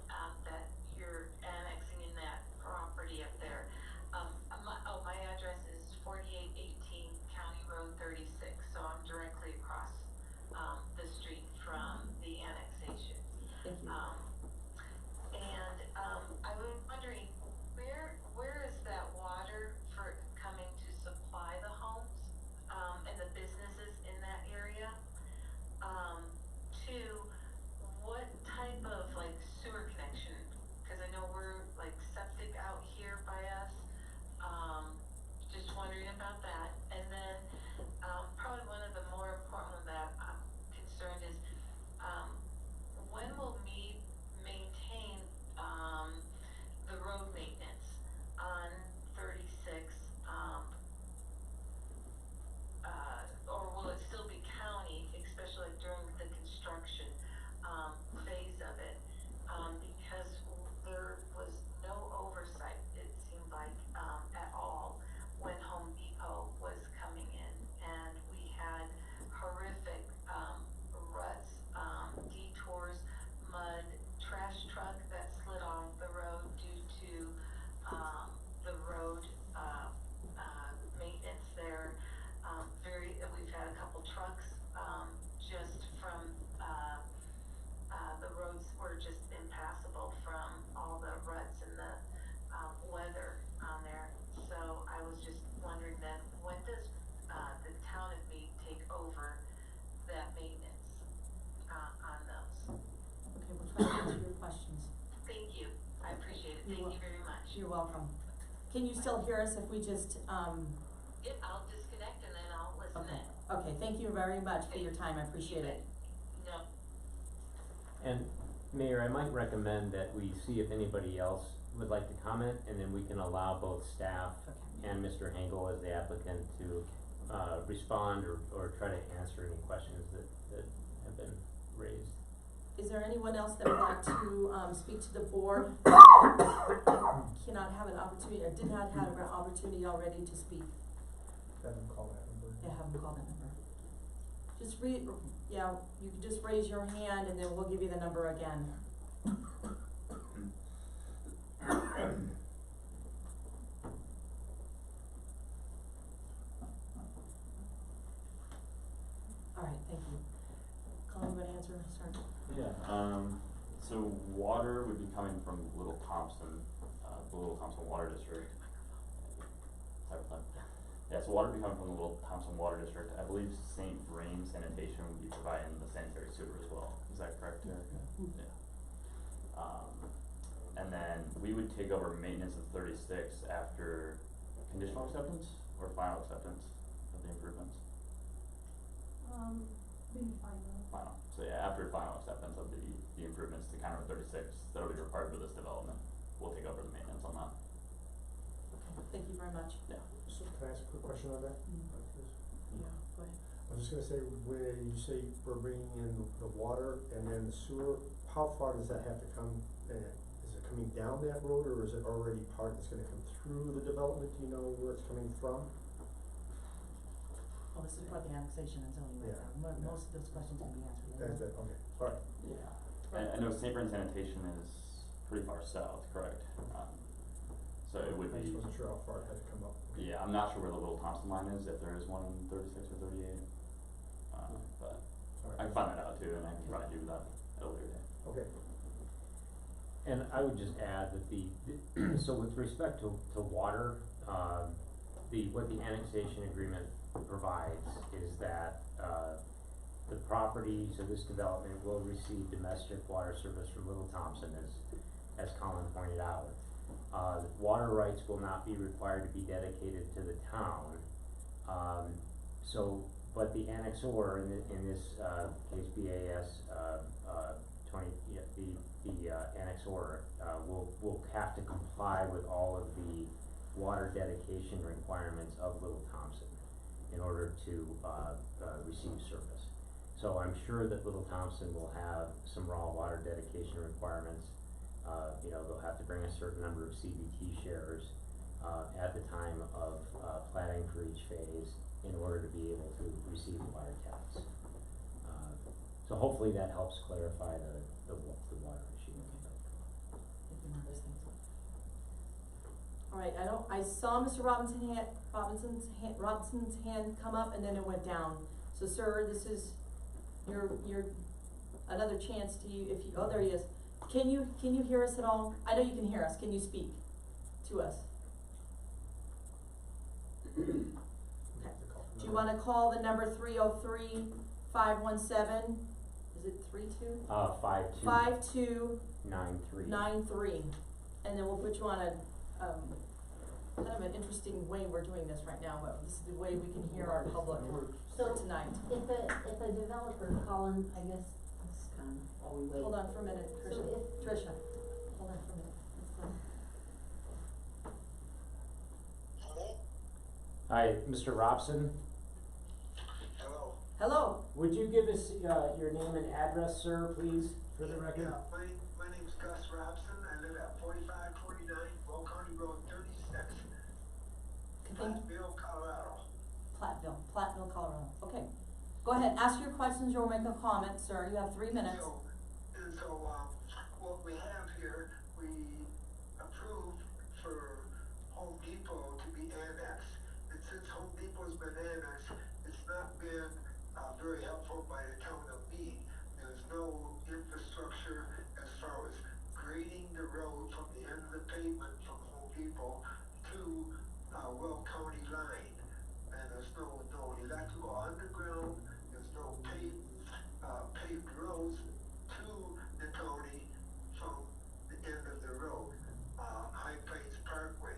that you're annexing in that property up there, my address is 4818 County Road 36, so I'm directly across, the street from the annexation. Thank you. I was wondering, where is that water for coming Can you still hear us if we just, Yep, I'll disconnect and then I'll listen okay, in. okay, thank you very much for your time, I appreciate it. No. And Mayor, I might recommend that we see if anybody else would like to comment, and then we can allow both staff and Mr. Hengel as the applicant to, respond or try to answer any questions that have been raised. Is there anyone else that would like to, speak to the board? Cannot have an opportunity, or did not have an opportunity already to speak? Have them call that number. Yeah, have them call that number. Just yeah, you can just raise your hand and then we'll give you the number again. Alright, thank you. Colin, you wanna answer, sorry? Yeah, so water would be coming from Little Thompson, the Little Thompson Water District. Sorry about that. Yeah, so water would be coming from the Little Thompson Water District. I believe St. Vrain Sanitation would be providing the sanitary sewer as well. Is that correct, Eric? Yeah. And then we would take over maintenance of 36 after conditional acceptance or final acceptance of the improvements? Maybe final. Final. So yeah, after final acceptance of the improvements to County Road 36 that'll be required for this development, we'll take over the maintenance on that. Thank you very much. Yeah. So can I ask a quick question on that? Yeah, go ahead. I was just gonna say, when you say we're bringing in the water and then the sewer, how far does that have to come? Is it coming down that road, or is it already part that's gonna come through the development? Do you know where it's coming from? Well, this is part of the annexation and zoning right Yeah. now. Most of those questions can be answered later. That's it, okay, alright. Yeah. I know St. Vrain Sanitation is pretty far south, correct? So it would I be. just wasn't sure how far it had to come up. Yeah, I'm not sure where the Little Thompson line is, if there is one in 36 or 38. But I can find that out too, and I can provide you with that at a later date. Okay. And I would just add that so with respect to water, what the annexation agreement provides is that, the property, so this development will receive domestic water service from Little Thompson, as Colin pointed out. Water rights will not be required to be dedicated to the town. But the annexor in this case, BAS 20, the annexor will have to comply with all of the water dedication requirements of Little Thompson in order to receive service. So I'm sure that Little Thompson will have some raw water dedication requirements. They'll have to bring a certain number of CBT shares at the time of planning for each phase in order to be able to receive water taps. So hopefully that helps clarify the water issue. Alright, I saw Mr. Robinson's hand come up and then it went down. So sir, this is your another chance to oh, there he is. Can you hear us at all? I know you can hear us. Can you speak to us? Okay. Do you wanna call the number 303-517? Is it 32? 5293. And then we'll put you on a kind of an interesting way we're doing this right now, but this is the way we can hear our public for tonight. If a developer, Colin, I guess, this is kind of while we wait. Hold on for a minute, Tricia. So Tricia, hold on for a minute. Hi, Mr. Robson. Hello. Hello. Would you give us your name and address, sir, please, for the record? Yeah, my name's Gus Robson. I live at 4549 Will County Road 36, Platteville, Colorado. Platteville, Colorado. Okay. Go ahead, ask your questions or make a comment, sir. You have 3 minutes. So what we have here, we approved for Home Depot to be annexed. And since Home Depot's been annexed, it's not been very helpful by the town of Mead. There's no infrastructure as far as grading the road from the end of the pavement from Home Depot to Will County line. And there's no electrical underground, there's no paved roads to the county from the end of the road, High Plains Parkway.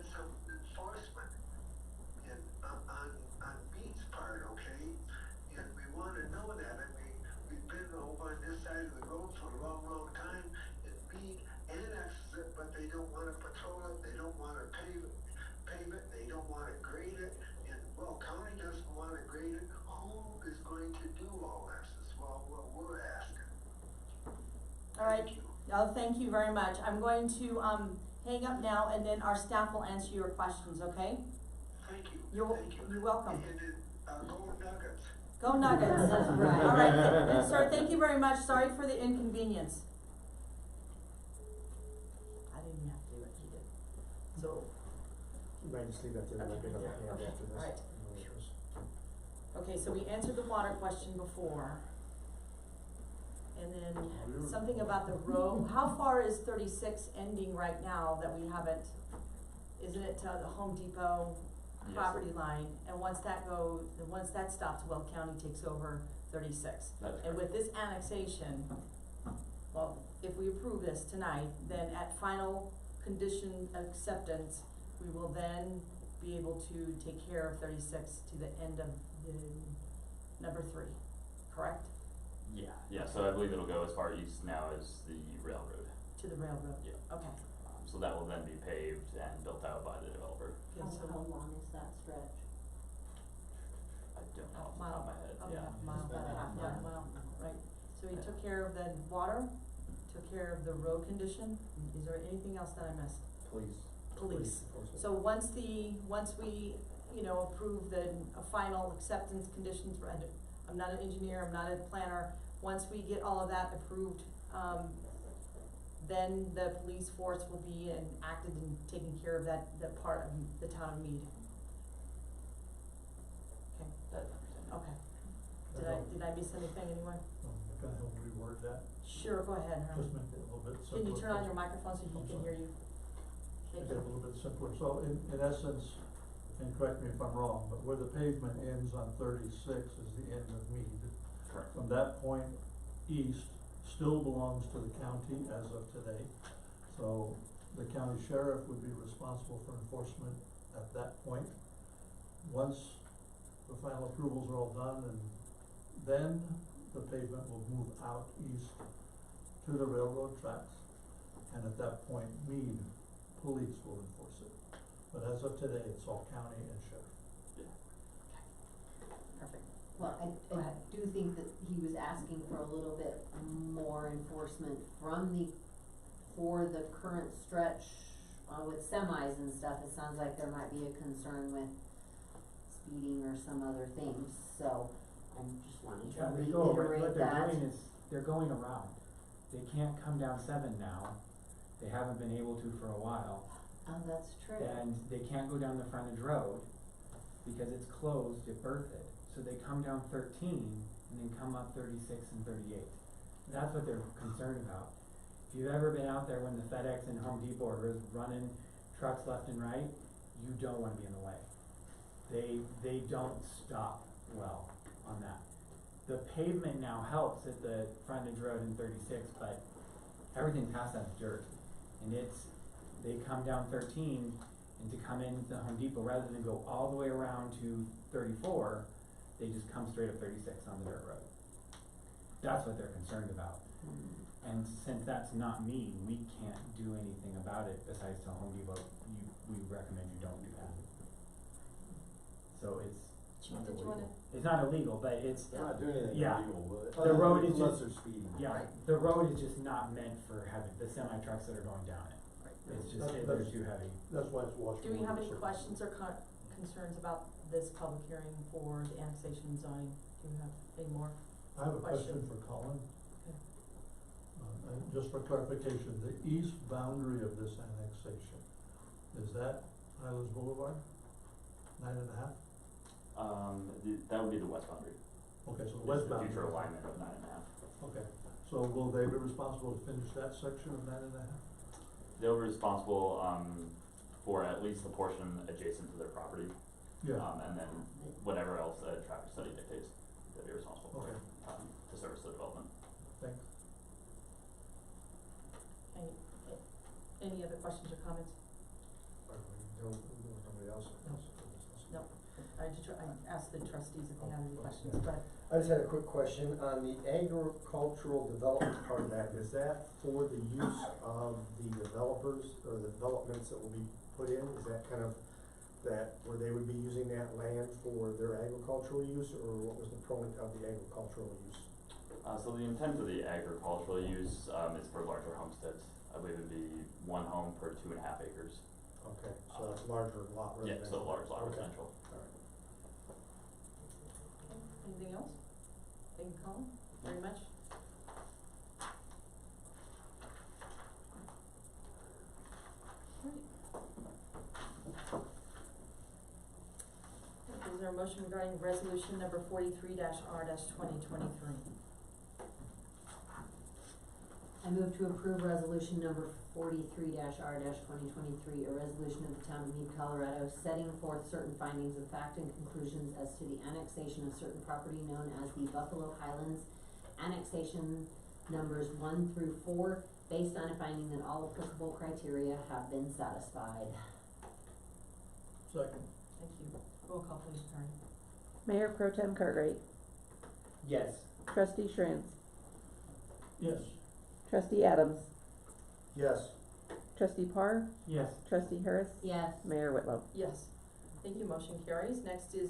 get some enforcement on Mead's part, okay? And we wanna know that, I mean, we've been over on this side of the road for a long, long time, and Mead annexes it, but they don't wanna patrol it, they don't wanna pave it, they don't wanna grade it, and, well, county doesn't wanna grade it, who is going to do all this, is what we're asking. All right, thank you very much. I'm going to, hang up now, and then our staff will answer your questions, okay? Thank you. You're welcome. And then, go Nuggets. Go Nuggets. That's right. All right, sir, thank you very much. Sorry for the inconvenience. I didn't even have to do it, he did. So, You might just leave that there, like another hand Okay, after this. alright. No issues. okay, so we answered the water question before. And then something about the road. How far is 36 ending right now that we haven't, isn't it to the Home Depot Yes. property line? And once that stops, Will County takes over 36. That's And with this annexation, well, if we approve this tonight, then at final condition acceptance, we will then be able to take care of 36 to the end of the number 3, correct? Yeah, so I believe it'll go as far east now as the railroad. To the railroad? Yeah. Okay. So that will then be paved and built out by the developer. Good, so How long is that stretch? I don't know off the top Mile, of my head, about yeah. half a mile, about a half Yeah. mile, right? So we took care of the water, took care of the road condition. Is there anything else that I missed? Police. Police. enforcement. So once we, approve the final acceptance conditions, I'm not an engineer, I'm not a planner, once we get all of that approved, then the police force will be acted and taking care of that part of the town of Mead. Okay, That's understandable. okay. Did I miss anything, anyone? Can I help reword that? Sure, go ahead, Herman. Just make it a little bit simpler. Can you turn on your microphone so he I'm can sorry. hear you? Make it a little bit simpler. So in essence, and correct me if I'm wrong, but where the pavement ends on 36 is the end of Mead. Correct. From that point east still belongs to the county as of today. So the county sheriff would be responsible for enforcement at that point. Once the final approvals are all done, and then the pavement will move out east to the railroad tracks. And at that point, Mead police will enforce it. But as of today, it's all county and sheriff. Perfect. Well, Go I ahead. do think that he was asking for a little bit more enforcement for the current stretch, with semis and stuff. It sounds like there might be a concern with speeding or some other things, so I'm just wanting to reiterate What that. they're doing is, they're going around. They can't come down 7 now. They haven't been able to for a while. Oh, that's true. And they can't go down the frontage road because it's closed at Berthoud. So they come down 13 and then come up 36 and 38. That's what they're concerned about. If you've ever been out there when the FedEx and Home Depot are running trucks left and right, you don't wanna be in the way. They don't stop well on that. The pavement now helps at the frontage road in 36, but everything past that's dirt. And they come down 13, and to come into Home Depot, rather than go all the way around to 34, they just come straight up 36 on the dirt road. That's what they're concerned about. And since that's not me, we can't do anything about it besides tell Home Depot, we recommend you don't do that. So it's Chief, did you wanna? it's not illegal, but it's, They're not doing anything yeah. illegal, but. The road is Unless just, they're speeding. yeah, Right. the road is just not meant for heavy, the semi trucks that are going down it. It's just, they're too heavy. That's why it's washable. Do we have any questions or concerns about this public hearing for the annexation and zoning? Do you have any more? I have a question Questions? for Colin. Okay. And just for clarification, the east boundary of this annexation, is that Highlands Boulevard? 9.5? That would be the west boundary. Okay, so the It's west the boundary. future alignment of 9.5. Okay, so will they be responsible to finish that section of 9.5? They'll be responsible, for at least the portion adjacent to their property. Yeah. And then whatever else a traffic study dictates, they'll be responsible for, Okay. to service the development. Thanks. Any other questions or comments? Don't the trustees if they have any questions, but I just had a quick question on the agricultural development part of that. Is that for the use of the developers or the developments that will be put in? Is that kind of that where they would be using that land for their agricultural use, or what was the point of the agricultural use? So the intent of the agricultural use, is for larger homesteads. I believe it'd be one home per 2.5 acres. Okay, so it's larger lot Yeah, residential. so large lot Okay. residential. Alright. anything else? Thank you, Colin, very much. Is there a motion regarding resolution number 43-R-2023? I move to approve resolution number 43-R-2023, a resolution of the Town of Mead, Colorado, setting forth certain findings of fact and conclusions as to the annexation of certain property known as the Buffalo Highlands, annexation numbers 1 through 4, based on a finding that all applicable criteria have been satisfied. Second. Thank you. Roll call please, Karen. Mayor Pro Tem Cartwright, Yes. Trustee Shranz, Yes. Trustee Adams, Yes. Trustee Parr, Yes. Trustee Harris, Yes. Mayor Whitlow. Yes. Thank you, motion carries. Next is,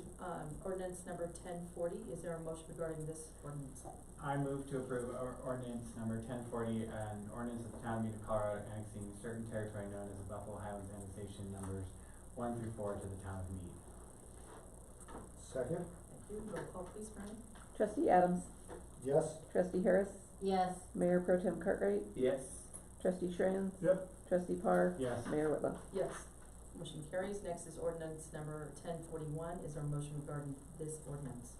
ordinance number 1040. Is there a motion regarding this ordinance? I move to approve ordinance number 1040, an ordinance of the Town of Mead, Colorado, annexing certain territory known as the Buffalo Highlands annexation numbers 1 through 4 to the Town of Mead. Second? Thank you. Roll call please, Brian. Trustee Adams, Yes. Trustee Harris, Yes. Mayor Pro Tem Cartwright, Yes. Trustee Shranz, Yep. Trustee Parr, Yes. Mayor Whitlow. Yes. Motion carries. Next is ordinance number 1041. Is there a motion regarding this ordinance?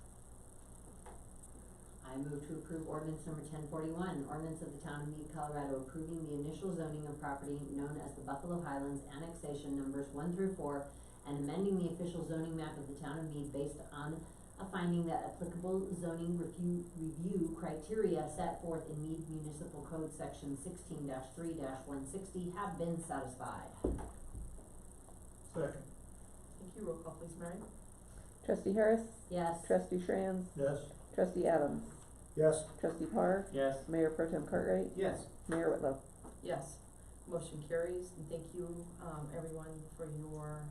I move to approve ordinance number 1041, ordinance of the Town of Mead, Colorado, approving the initial zoning of property known as the Buffalo Highlands annexation numbers 1 through 4, and amending the official zoning map of the Town of Mead based on a finding that applicable zoning review criteria set forth in Mead Municipal Code section 16-3-160 have been satisfied. Second. Thank you. Roll call please, Mary. Trustee Harris, Yes. Trustee Shranz, Yes. Trustee Adams, Yes. Trustee Parr, Yes. Mayor Pro Tem Cartwright, Yes. Mayor Whitlow. Yes. Motion carries. And thank you, everyone, for your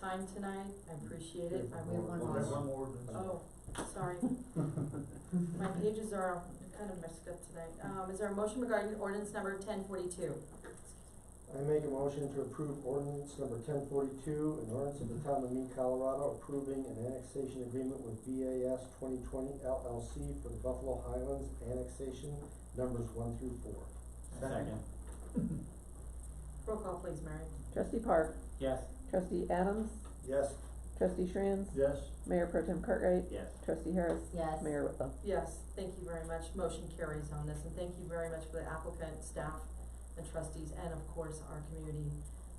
time tonight. I appreciate it. We have one more. One more than. Oh, sorry. My pages are kind of messed up tonight. Is there a motion regarding ordinance number 1042? I make a motion to approve ordinance number 1042, an ordinance of the Town of Mead, Colorado, approving an annexation agreement with BAS 2020 LLC for the Buffalo Highlands annexation numbers 1 through 4. Second. Roll call please, Mary. Trustee Parr, Yes. Trustee Adams, Yes. Trustee Shranz, Yes. Mayor Pro Tem Cartwright, Yes. Trustee Harris, Yes. Mayor Whitlow. Yes, thank you very much. Motion carries on this, and thank you very much for the applicant, staff, and trustees, and of course, our community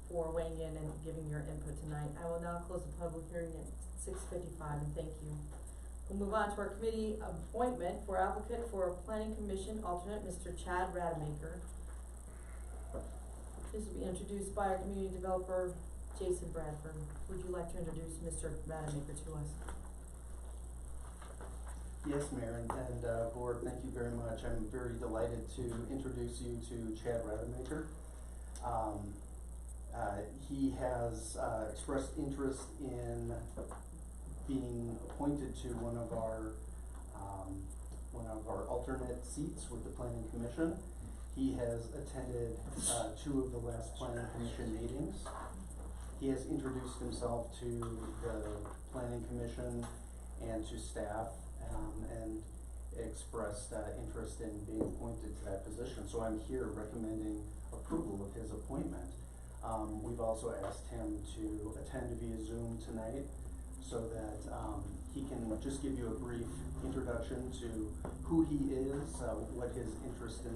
for weighing in and giving your input tonight. I will now close the public hearing at 6:55, and thank you. We'll move on to our committee appointment for applicant for Planning Commission alternate, Mr. Chad Rademacher. This will be introduced by our community developer, Jason Bradford. Would you like to introduce Mr. Rademacher to us? Yes, Mayor and Board, thank you very much. I'm very delighted to introduce you to Chad Rademacher. He has expressed interest in being appointed to one of our alternate seats with the Planning Commission. He has attended 2 of the last Planning Commission meetings. He has introduced himself to the Planning Commission and to staff, and expressed interest in being appointed to that position. So I'm here recommending approval of his appointment. We've also asked him to attend via Zoom tonight so that he can just give you a brief introduction to who he is, what his interests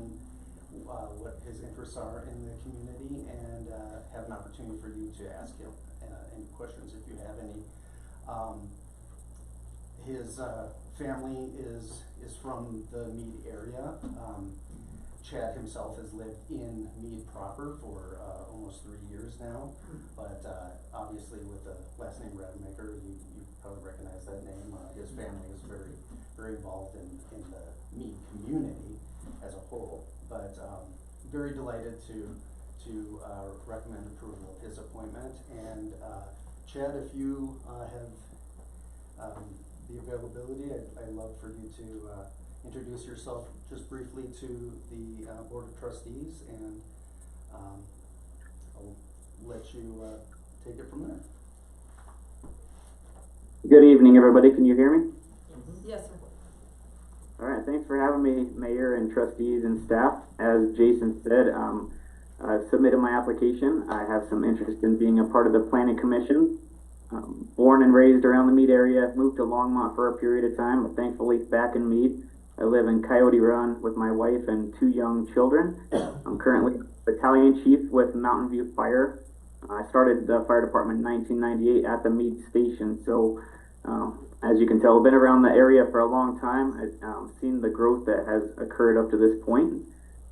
are in the community, and have an opportunity for you to ask him any questions if you have any. His family is from the Mead area. Chad himself has lived in Mead proper for almost 3 years now, but obviously with the last name Rademacher, you probably recognize that name. His family is very, very involved in the Mead community as a whole, but, very delighted to recommend approval of his appointment. And, Chad, if you, have, the availability, I'd love for you to, introduce yourself just briefly to the, Board of Trustees, and, I'll let you, take it from there. Good evening, everybody. Can you hear me? Yes, sir. All right. Thanks for having me, Mayor and trustees and staff. As Jason said, I've submitted my application. I have some interest in being a part of the Planning Commission. Born and raised around the Mead area, moved to Longmont for a period of time, but thankfully back in Mead. I live in Coyote Run with my wife and 2 young children. I'm currently battalion chief with Mountain View Fire. I started the fire department in 1998 at the Mead station, so as you can tell, I've been around the area for a long time. I've seen the growth that has occurred up to this point.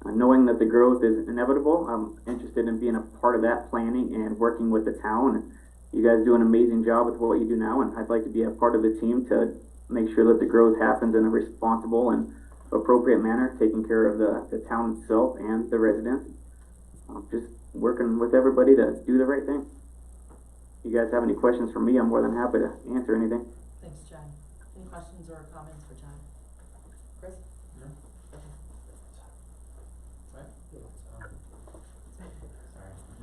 Knowing that the growth is inevitable, I'm interested in being a part of that planning and working with the town. You guys do an amazing job with what you do now, and I'd like to be a part of the team to make sure that the growth happens in a responsible and appropriate manner, taking care of the town itself and the residents. Just working with everybody to do the right thing. You guys have any questions for me? I'm more than happy to answer anything. Thanks, Chad. Any questions or comments for Chad? Chris? No. Right? Sorry.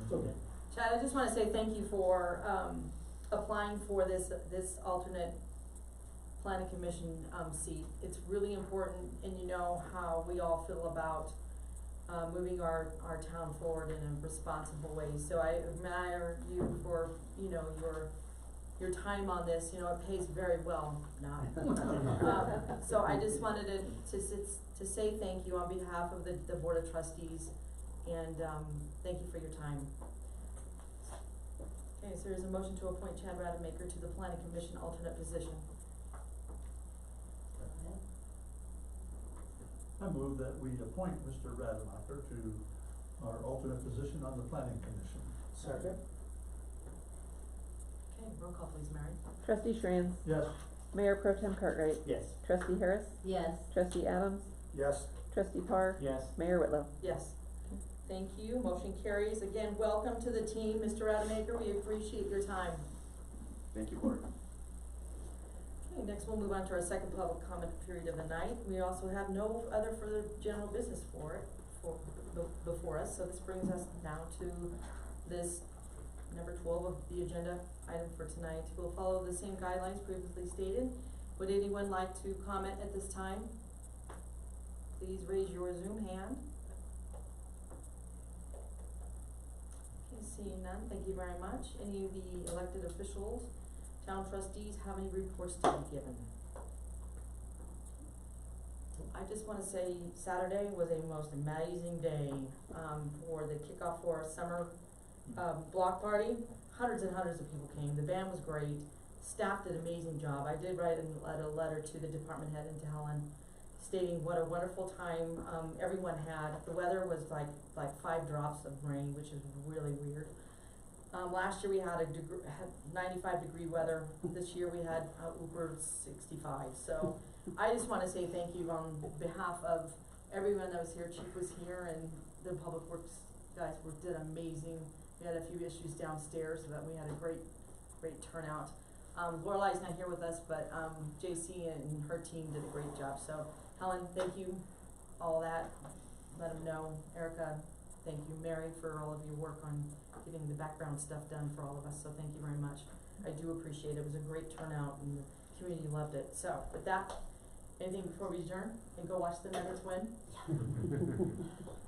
It's okay. Chad, I just wanna say thank you for, applying for this alternate planning commission, seat. It's really important, and you know how we all feel about, moving our town forward in a responsible way. So I admire you for, you know, your time on this. You know, it pays very well now. So I just wanted to say thank you on behalf of the Board of Trustees, and, thank you for your time. Okay, so there's a motion to appoint Chad Rademacher to the Planning Commission alternate position. I move that we appoint Mr. Rademacher to our alternate position on the Planning Commission. Second? Okay, roll call please, Mary. Trustee Shranz. Yes. Mayor Pro Tem Cartwright. Yes. Trustee Harris. Yes. Trustee Adams. Yes. Trustee Parr. Yes. Mayor Whitlow. Yes. Thank you, motion carries. Again, welcome to the team, Mr. Rademacher, we appreciate your time. Thank you, Board. Okay, next we'll move on to our second public comment period of the night. We also have no other further general business before us, so this brings us now to this number 12 of the agenda item for tonight. We'll follow the same guidelines previously stated. Would anyone like to comment at this time? Please raise your Zoom hand. Okay, seeing none, thank you very much. Any of the elected officials, town trustees, have any reports to be given? I just wanna say Saturday was a most amazing day, for the kickoff for our summer, block party. Hundreds and hundreds of people came, the band was great, staff did an amazing job. I did write a letter to the department head and to Helen, stating what a wonderful time, everyone had. The weather was like 5 drops of rain, which is really weird. Last year we had 95-degree weather. This year we had over 65. So I just want to say thank you on behalf of everyone that was here. Chief was here, and the public works guys did amazing. We had a few issues downstairs, but we had a great turnout. Lorelai's not here with us, but JC and her team did a great job. So Helen, thank you, all that. Let them know. Erica, thank you. Mary, for all of your work on getting the background stuff done for all of us. So thank you very much. I do appreciate it. It was a great turnout, and the community loved it. So with that, anything before we adjourn and go watch the Nuggets win?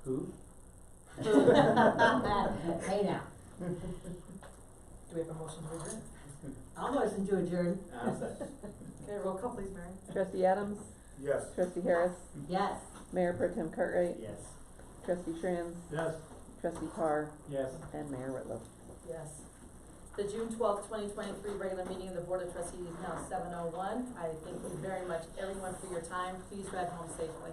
Who? Hey now. Do we have a motion to adjourn? I'll motion to adjourn. Okay, roll call please, Mary. Trustee Adams. Yes. Trustee Harris. Yes. Mayor Pro Tem Cartwright. Yes. Trustee Shranz. Yes. Trustee Parr. Yes. And Mayor Whitlow. Yes. The June 12th, 2023 regular meeting of the Board of Trustees is now 7:01. I thank you very much, everyone, for your time. Please drive home safely.